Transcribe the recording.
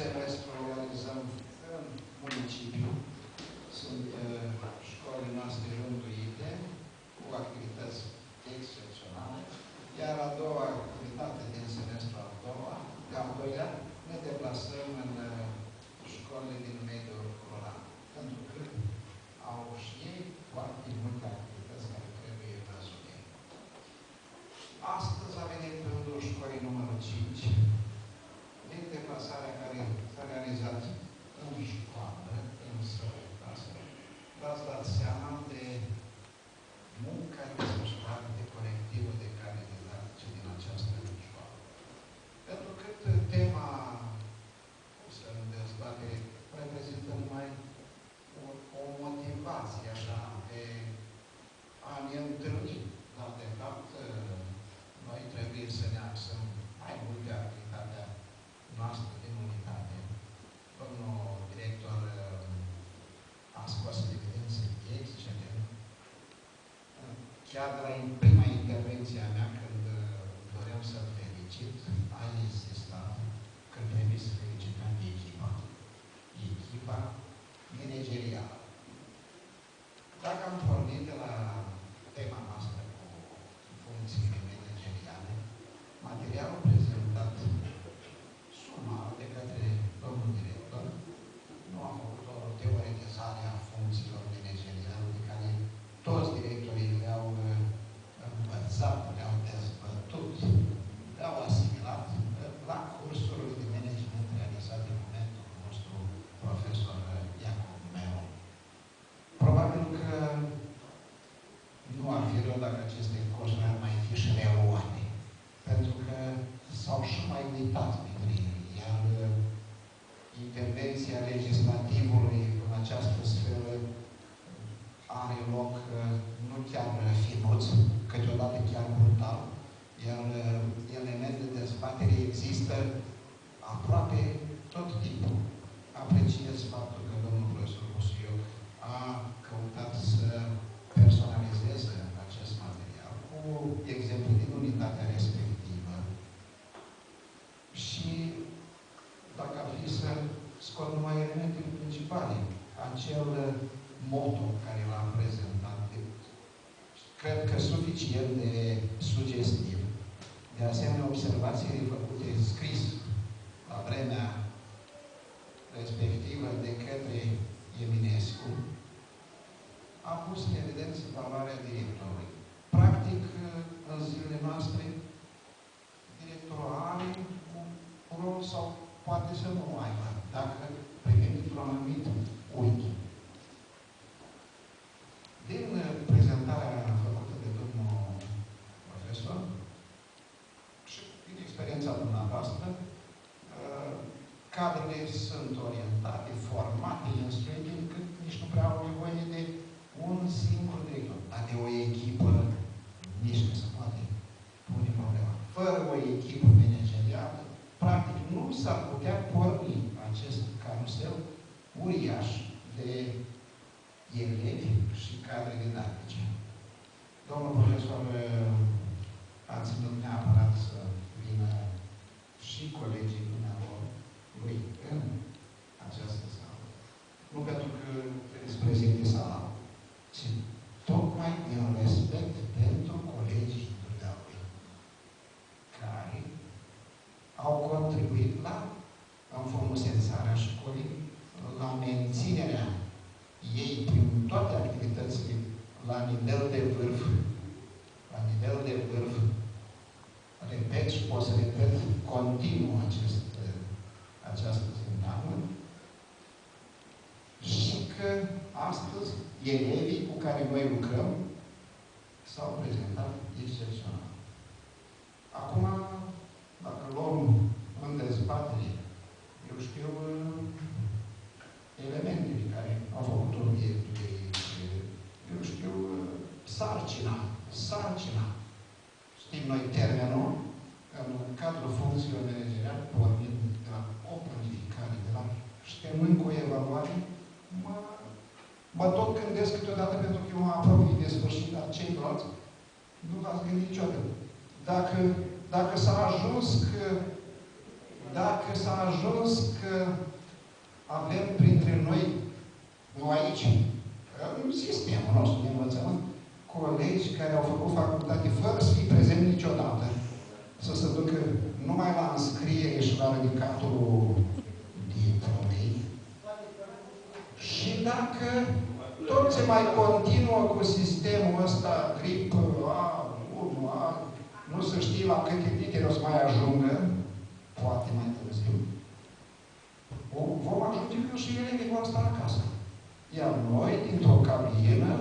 semestru realizăm în municipiu. Sunt școlile noastre rânduite, cu activități excepționale. Iar a doua activitate din semestru al doilea, ne deplasăm în școlile din mediul rural. Pentru că au și ei foarte multe activități care trebuie văzute. Astăzi a venit rândul școlii numărul 5, din deplasarea care s-a realizat în școală, în sănătate. V-ați dat seama de munca desfășurată de colectivul de care didactice din această școală. Pentru că tema pusă în dezbatere reprezintă numai o motivație așa de a ne întâlni. Dar, de fapt, noi trebuie să ne axăm mai mult pe activitatea noastră din unitate. Domnul director a scos în evidență excelent. Chiar de la prima intervenție a mea, când doream să-l felicit, a insistat că trebuie să felicităm echipa managerială. Dacă am pornit de la tema noastră cu funcțiile manageriale, materialul prezentat sumar de către domnul director nu a făcut o teoretizare a funcțiilor manageriale pe care toți directorii le-au învățat, le-au dezbătut, le-au asimilat la cursurile de management realizate în momentul nostru profesor Iacob Mero. Probabil că nu ar fi rău dacă aceste cursuri ar mai fi și reluate, pentru că s-au și mai uitat dintre ele, iar intervenția legislativului în această sferă are loc nu chiar finuț, câteodată chiar brutal, iar elemente de dezbatere există aproape tot timpul. Apreciez faptul că domnul profesor Busuiu a căutat să personalizeze acest material cu exemple din unitatea respectivă. Și dacă ar fi să scot numai elementele principale, acel motto care l-am prezentat, cred că suficient de sugestiv. De asemenea, observațiile făcute scris la vremea respectivă de către Eminescu a pus în evidență valoarea directorului. Practic, în zilele noastre, directorul are un rol sau poate să nu aibă, dacă privim într-un anumit unghi. Din prezentarea făcută de domnul profesor și din experiența dumneavoastră, cadrele sunt orientate, formate, instruite, încât nici nu prea au nevoie de un singur director, dar de o echipă, nici nu se poate pune problema. Fără o echipă managerială, practic nu s-ar putea porni acest carusel uriaș de elevi și cadre didactice. Domnul profesor, a ținut neapărat să vină și colegii lui în această sală. Nu pentru că îți prezinte sala, ci tocmai din respect pentru colegii dumneavoastră, care au contribuit la înfrumusețarea școlii, la menținerea ei prin toate activitățile la nivel de vârf. La nivel de vârf. Repet și pot să repet continuu această sintagmă. Și că astăzi elevii cu care noi lucrăm s-au prezentat excepțional. Acum, dacă luăm în dezbatere, eu știu elementele care au făcut obiectul de, eu știu, sarcina. Știm noi termenul, în cadrul funcțiilor manageriale, pornind de la o planificare, de la ștermând cu o evaluare, mă tot gândesc câteodată, pentru că eu mă apropii de sfârșit, dar ceilalți nu v-ați gândit niciodată. Dacă s-a ajuns că dacă dacă s-a ajuns că avem printre noi, nu aici, în sistemul nostru de învățământ, colegi care au făcut facultate fără să fie prezent niciodată, să se ducă numai la înscriere și la ridicatul diplomei. Și dacă tot se mai continuă cu sistemul ăsta, grip A1, nu se știe la câte litere o să mai ajungă, poate mai târziu, vom ajunge că și elevii vor sta acasă. Iar noi, dintr-o cabină,